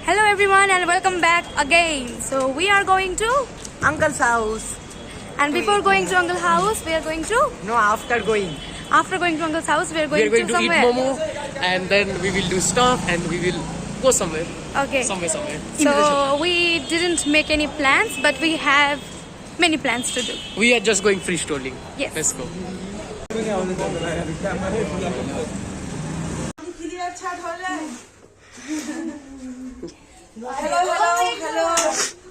Hello everyone and welcome back again. So we are going to Uncle's house. and before going to Uncle's house we are going to No, after going. after going to Uncle's house we are We going, are going to eat somewhere. momo and then we will do stuff and we will go somewhere. Okay. Somewhere. So we didn't make any plans but we have many plans to do. We are just going free strolling. Yes. Let's go. Hello.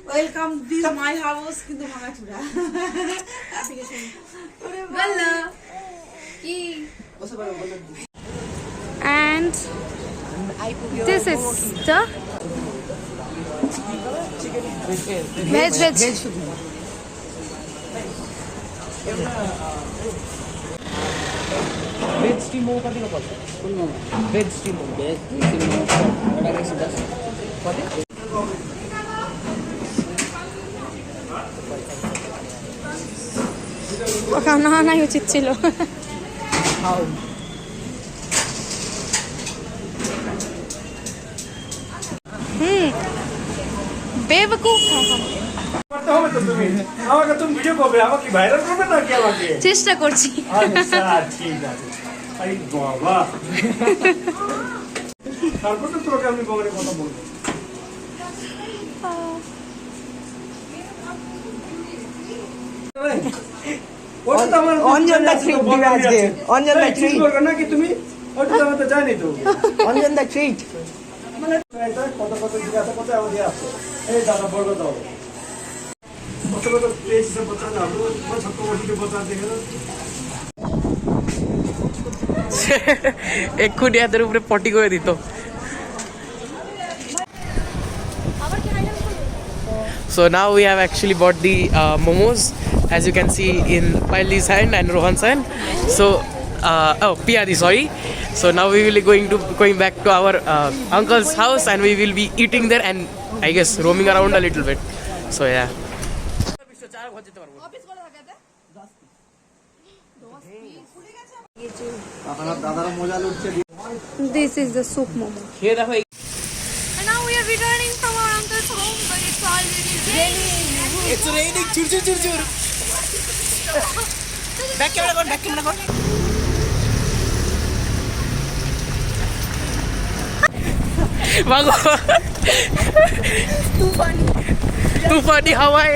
Welcome. This is my house. Kintu bhanga chura. Hello. And this is the veg. Veg steam momo kati ka parcha? Veg steam momo. খানা আনাই উচিত ছিল বেবকুফ আমাকে তুমি video করবে আমাকে viral করবে না কি আমাকে চেষ্টা করছি আচ্ছা ঠিক আছে আই বাবা তারপর তো তোকে আমি বগরে কথা বলবো অঞ্জন দা ট্রিট দিবে আজকে অঞ্জন দা ট্রিট করবে না কি তুমি ওটা তো আমি তো জানি তো অঞ্জন দা ট্রিট মানে কত জিজ্ঞাসা করতে আমাদের আছে এই দাদা বলবো দাও কত পেজ সব বতা দাও वो सबको वही के बता देगा এক্ষুনি এদের উপরে পটি করে দিত। So now we have actually bought the momos, as you can see in Paili's hand and Rohan's hand. So, Piyadi, sorry. So now we will be going back to our uncle's house and we will be eating there and I guess roaming around a little bit. So yeah. This is the soup momo. And now we are returning from our uncle's home, but it's already raining. It's raining. Chur. Back camera on. Bago. Too funny how I